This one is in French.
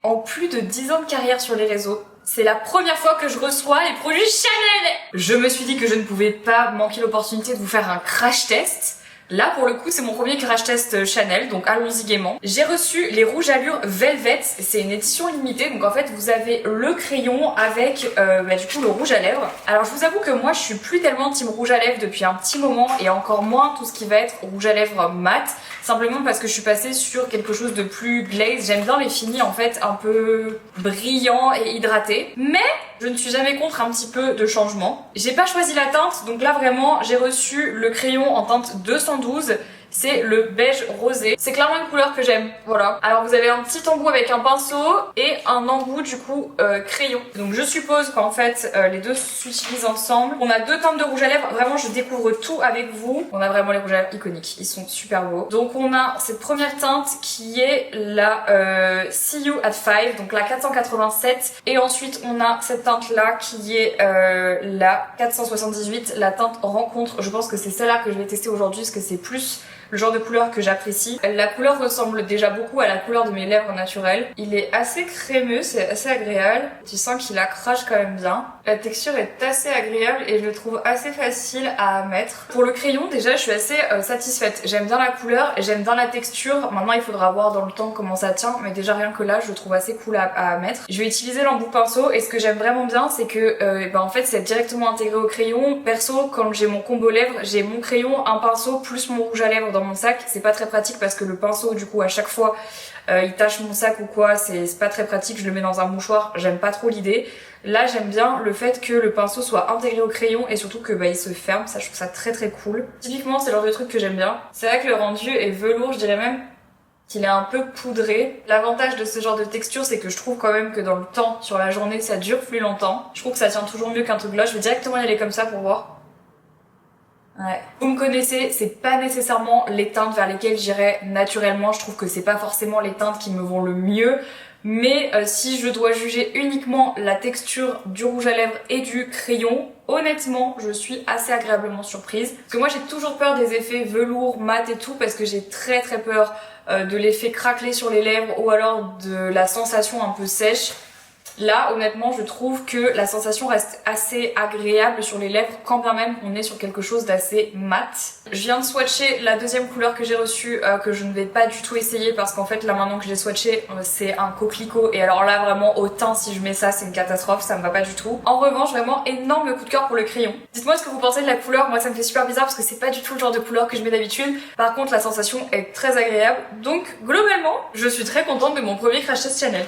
En plus de 10 ans de carrière sur les réseaux, c'est la première fois que je reçois les produits Chanel. Je me suis dit que je ne pouvais pas manquer l'opportunité de vous faire un crash test. Là, pour le coup, c'est mon premier crash test Chanel, donc allons-y gaiement. J'ai reçu les rouges allures Velvet, c'est une édition limitée, donc en fait, vous avez le crayon avec du coup le rouge à lèvres. Alors, je vous avoue que moi, je suis plus tellement team rouge à lèvres depuis un petit moment, et encore moins tout ce qui va être rouge à lèvres mat, simplement parce que je suis passée sur quelque chose de plus glaze. J'aime bien les finis en fait un peu brillants et hydratés, mais je ne suis jamais contre un petit peu de changement. J'ai pas choisi la teinte, donc là vraiment j'ai reçu le crayon en teinte 212. C'est le beige rosé. C'est clairement une couleur que j'aime, voilà. Alors vous avez un petit embout avec un pinceau et un embout du coup crayon. Donc je suppose qu'en fait les deux s'utilisent ensemble. On a deux teintes de rouge à lèvres, vraiment je découvre tout avec vous. On a vraiment les rouges à lèvres iconiques, ils sont super beaux. Donc on a cette première teinte qui est la See You at 5, donc la 487. Et ensuite on a cette teinte là qui est la 478, la teinte rencontre. Je pense que c'est celle-là que je vais tester aujourd'hui parce que c'est plus le genre de couleur que j'apprécie. La couleur ressemble déjà beaucoup à la couleur de mes lèvres naturelles. Il est assez crémeux, c'est assez agréable. Tu sens qu'il accroche quand même bien. La texture est assez agréable et je le trouve assez facile à mettre. Pour le crayon, déjà, je suis assez satisfaite. J'aime bien la couleur et j'aime bien la texture. Maintenant, il faudra voir dans le temps comment ça tient, mais déjà rien que là, je le trouve assez cool à mettre. Je vais utiliser l'embout pinceau et ce que j'aime vraiment bien, c'est que en fait, c'est directement intégré au crayon. Perso, quand j'ai mon combo lèvres, j'ai mon crayon, un pinceau plus mon rouge à lèvres dans mon sac. C'est pas très pratique parce que le pinceau du coup à chaque fois il tache mon sac ou quoi, c'est pas très pratique, je le mets dans un mouchoir, j'aime pas trop l'idée. Là j'aime bien le fait que le pinceau soit intégré au crayon et surtout que il se ferme, ça je trouve ça très très cool. Typiquement c'est le genre de truc que j'aime bien. C'est vrai que le rendu est velours, je dirais même qu'il est un peu poudré. L'avantage de ce genre de texture, c'est que je trouve quand même que dans le temps, sur la journée, ça dure plus longtemps. Je trouve que ça tient toujours mieux qu'un truc là, je vais directement y aller comme ça pour voir. Ouais. Vous me connaissez, c'est pas nécessairement les teintes vers lesquelles j'irais naturellement, je trouve que c'est pas forcément les teintes qui me vont le mieux, mais si je dois juger uniquement la texture du rouge à lèvres et du crayon, honnêtement je suis assez agréablement surprise. Parce que moi j'ai toujours peur des effets velours, mat et tout, parce que j'ai très peur de l'effet craquelé sur les lèvres ou alors de la sensation un peu sèche. Là, honnêtement, je trouve que la sensation reste assez agréable sur les lèvres quand bien même on est sur quelque chose d'assez mat. Je viens de swatcher la deuxième couleur que j'ai reçue, que je ne vais pas du tout essayer parce qu'en fait là maintenant que je l'ai swatché, c'est un coquelicot et alors là vraiment au teint si je mets ça c'est une catastrophe, ça me va pas du tout. En revanche, vraiment énorme coup de cœur pour le crayon. Dites-moi ce que vous pensez de la couleur, moi ça me fait super bizarre parce que c'est pas du tout le genre de couleur que je mets d'habitude. Par contre la sensation est très agréable, donc globalement je suis très contente de mon premier crash test Chanel.